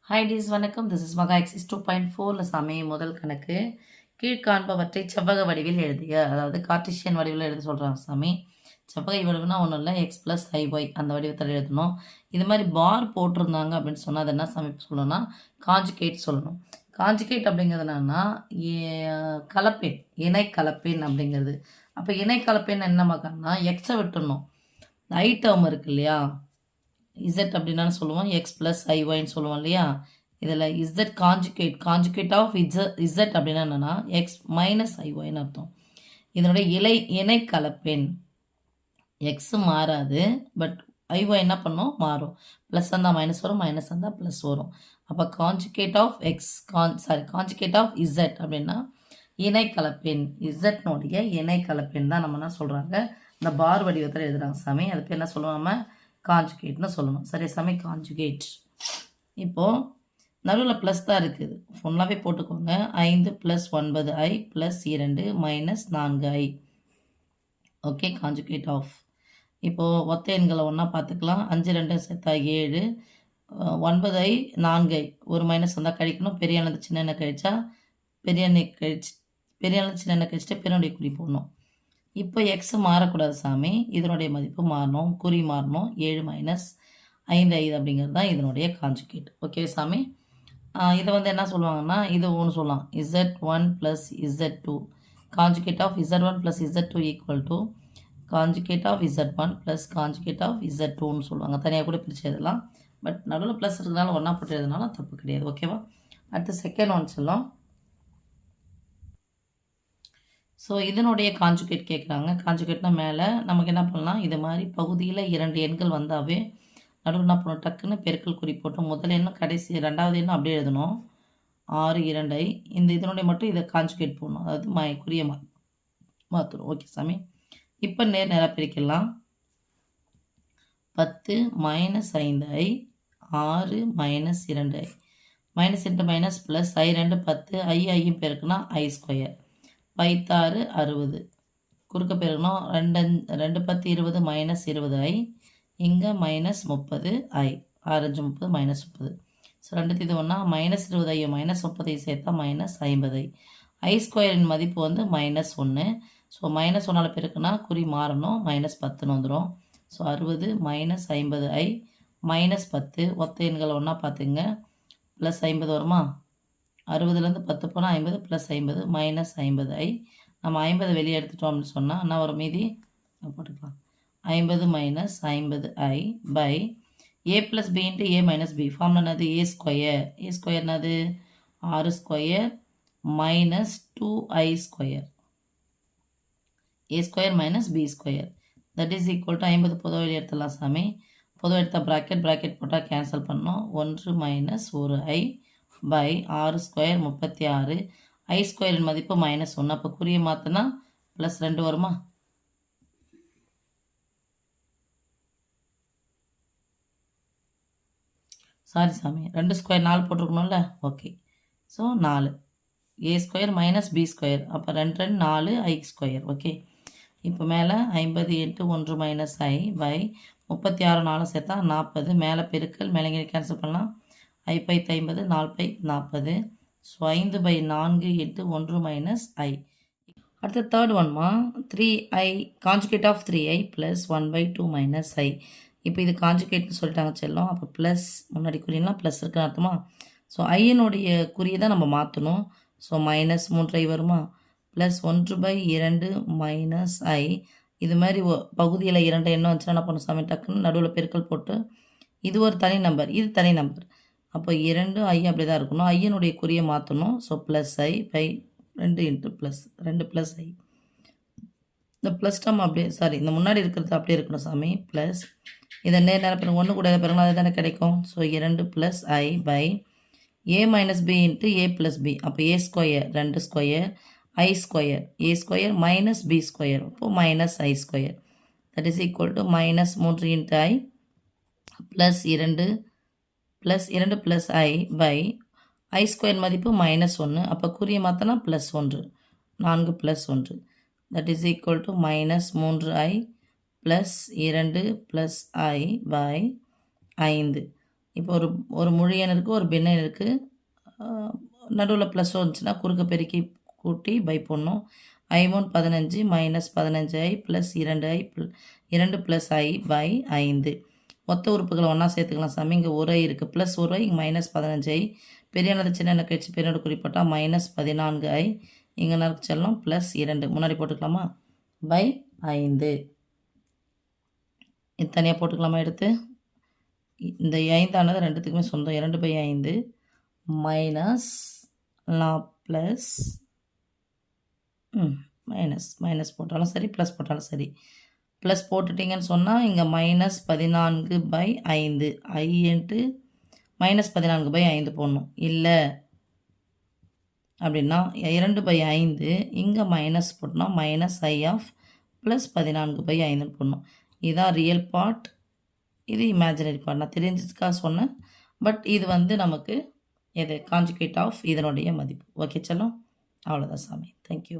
Hi tease வணக்கம். This is மகா exercise 2.4ல சாமி முதல் கணக்கு. கீழ்காண்பவற்றை செவ்வக வடிவில் எழுதுக. அதாவது கார்ட்டீசியன் வடிவில் எழுத சொல்கிறாங்க சாமி. செவ்வகை வடிவுனா ஒன்றும் இல்லை, எக்ஸ் ப்ளஸ் ஐஒய் அந்த வடிவத்தில் எழுதணும். இது மாதிரி பார் போட்டிருந்தாங்க அப்படின்னு சொன்னால் அது என்ன சாமி சொல்லணும்னா காஞ்சுகேட் சொல்லணும். காஞ்சுகேட் அப்படிங்கிறது என்னன்னா கலப்பெண், இணை கலப்பெண் அப்படிங்கிறது. அப்போ இணை கலப்பெண் என்ன பார்க்கணும்னா எக்ஸை விட்டுடணும். ஐ டேர்ம் இருக்கு இல்லையா, இசட் அப்படின்னா சொல்லுவோம், எக்ஸ் ப்ளஸ் ஐஒய்ன்னு சொல்லுவோம் இல்லையா. இதில் இசட் காஞ்சுகேட் ஆஃப் இசட் அப்படின்னா என்னென்னா எக்ஸ் மைனஸ் ஐஒய்ன்னு அர்த்தம். இதனுடைய இணை கலப்பெண் எக்ஸு மாறாது, பட் ஐஒய் என்ன பண்ணும் மாறும். ப்ளஸ் வந்தால் மைனஸ் வரும், மைனஸ் வந்தால் ப்ளஸ் வரும். அப்போ conjugate of conjugate of Z அப்படின்னா இணை கலப்பெண். இசட்னுடைய இணை கலப்பெண் தான் நம்ம என்ன சொல்கிறாங்க இந்த பார் வடிவத்தில் எழுதுகிறாங்க சாமி. அது பேர் என்ன சொல்லுவோம் நம்ம காஞ்சுகேட்னு சொல்லணும். சரி சாமி, காஞ்சுகேட். இப்போது நடுவில் ப்ளஸ் தான் இருக்குது, ஃபுல்லாகவே போட்டுக்கோங்க. 5 + 9i + 2 - 4i. Okay, conjugate of. இப்போது ஒத்த எண்களை ஒன்றா பார்த்துக்கலாம். 5 2 சேர்த்தா 7, 9i 4i. ஒரு மைனஸ் வந்தால் கழிக்கணும். பெரிய எண்ணது சின்ன எண்ணெய் கழிச்சா பெரிய எண்ணெய் சின்ன எண்ணெய் கழிச்சிட்டு பெரிய குறி போடணும். இப்போ எக்ஸ் மாறக்கூடாது சாமி, இதனுடைய மதிப்பு மாறணும், குறி மாறணும். 7 - 5 அப்படிங்கிறது தான் இதனுடைய காஞ்சுகேட். ஓகே சாமி, இதை என்ன சொல்லுவாங்கன்னா இது ஒன்று சொல்லலாம், Z1 + Z2. Conjugate of Z1 + Z2 = conjugate of Z1 + conjugate of Z2ன்னு சொல்லுவாங்க. தனியாக கூட பிரித்து எழுதலாம், பட் நடுவில் ப்ளஸ் இருக்கிறதுனால ஒன்றா போட்டு எழுதுனாலும் தப்பு கிடையாது. ஓகேவா. அடுத்து செகண்ட் ஒன் சொல்லலாம். ஸோ இதனுடைய காஞ்சுகேட் கேட்குறாங்க. காஞ்சுகேட்னா மேலே நமக்கு என்ன பண்ணலாம், இது மாதிரி பகுதியில் 2 எண்கள் வந்தாவே நடுவில் என்ன பண்ணணும், டக்குன்னு பெருக்கல் குறி போட்டு முதல் எண்ணும் கடைசி 2வது எண்ணும் அப்படியே எழுதணும். 6 2i. இந்த இதனுடைய மட்டும் இதை காஞ்சுகேட் போடணும், அதாவது குறிய மாற்றணும். ஓகே சாமி. இப்போ நேராக பிரிக்கலாம். 10 - 5i 6 - 2i. -× ப்ளஸ் i2 10, ஐயும் பெருக்குனா i². 5 6 60. குறுக்க பெருக்கணும். 2 10 20 - 20i. இங்கே -30i. 6 5 30 -30. ஸோ 2 இது ஒன்றா -20i -30 சேர்த்தா -50i. i² மதிப்பு -1. ஸோ -1ஆல் பெருக்குனா குறி மாறணும், -10ன்னு வந்துடும். So 60 - 50i -10. ஒத்த எண்களை ஒன்றா பார்த்துங்க. ப்ளஸ் 50 வருமா, 60லேருந்து 10 போனால் 50 + 50 -50i. நம்ம 50 வெளியே எடுத்துட்டோம் அப்படின்னு சொன்னால் என்ன வரும், மீதி போட்டுக்கலாம். 50 - 50i by a + b × a - b. Formula என்னது, a². a² என்னது 6² - 2i². a² - b². That is equal to 50 பொதுவாக வெளியே எடுத்துடலாம் சாமி. பொதுவாக எடுத்தால் ப்ராக்கெட் போட்டால் கேன்சல் பண்ணோம். 1 - 1i by 6² 36. i² மதிப்பு -1. அப்போ குறிய மாற்றினா +2 வருமா. சாரி சாமி, 2² 4 போட்டிருக்கணும்ல. Okay, so 4 a² - b². அப்போ 2 2 4 i². ஓகே, இப்போ மேலே 50 × 1 - i by 36 4 சேர்த்தா 40. மேலே பெருக்கல், மேலே கேன்சல் பண்ணலாம். 5 50 4 40. So 5/4 × 1 - i. அடுத்த தேர்ட் ஒன்மா 3i. Conjugate of 3i + 1/2 - i. இப்போ இது காஞ்சுகேட்னு சொல்லிட்டாங்க செல்லம். அப்போ ப்ளஸ் முன்னாடி குறியெல்லாம் ப்ளஸ் இருக்குன்னு அர்த்தமா. ஸோ ஐயனுடைய குறியை தான் நம்ம மாற்றணும். ஸோ -3i வருமா, ப்ளஸ் 1/2 - i. இது மாதிரி பகுதியில் 2 எண்ணம் வந்துச்சுன்னா என்ன பண்ணும் சாமி, டக்குன்னு நடுவில் பெருக்கல் போட்டு இது ஒரு தனி நம்பர், இது தனி நம்பர். அப்போ 2i அப்படி தான் இருக்கணும். ஐயனுடைய குறியை மாற்றணும். So +i by 2 + i. இந்த ப்ளஸ் டம் அப்படியே இந்த முன்னாடி இருக்கிறது அப்படியே இருக்கணும் சாமி. ப்ளஸ் இதை நேரம் பிறகு 1 கூட பிறகு அது தானே கிடைக்கும். So 2 + i by a - b × a + b. அப்போ a² 2² i². a² - b². அப்போ -i². That is equal to -3 × i +2 + i by i² மதிப்பு -1. அப்போ குறிய மாற்றினா +1. 4 + 1. That is equal to -3i +2 + i by 5. இப்போ ஒரு முழு எண் இருக்குது, ஒரு பின்ன எண் இருக்குது. நடுவில் ப்ளஸ் வந்துச்சுன்னா குறுக்க பெருக்கி கூட்டி பை போடணும். I3 15 minus 15i plus 2i 2 plus i by 5. மொத்த உறுப்புகளை ஒன்றா சேர்த்துக்கலாம் சாமி. இங்கே ஒரு i இருக்குது, ப்ளஸ் ஒரு i, இங்கே மைனஸ் 15i. பெரியனது சின்ன கழிச்சு பெரியனோட குறிப்பிட்டால் மைனஸ் 14i. இங்கே நறுக்கு செல்லும் ப்ளஸ் 2 முன்னாடி போட்டுக்கலாமா பை 5. இது தனியாக போட்டுக்கலாமா எடுத்து. இந்த 5 ரெண்டுத்துக்குமே சொந்தம். 2/5 மைனஸ் ப்ளஸ் மைனஸ் போட்டாலும் சரி, ப்ளஸ் போட்டாலும் சரி. ப்ளஸ் போட்டுட்டிங்கன்னு சொன்னால் இங்கே மைனஸ் 14/5 i இன்ட்டு மைனஸ் 14/5 போடணும். இல்லை அப்படின்னா 2/5 இங்கே மைனஸ் போட்டோம்னா மைனஸ் i ஆஃப் ப்ளஸ் 14/5 போடணும். இதுதான் ரியல் பார்ட், இது இமேஜினரி பார்ட். நான் தெரிஞ்சதுக்காக சொன்னேன். பட் இது நமக்கு இது கான்ஜுகேட் ஆஃப் இதனுடைய மதிப்பு. ஓகே செல்லம், அவ்வளோதான் சாமி. தேங்க்யூ.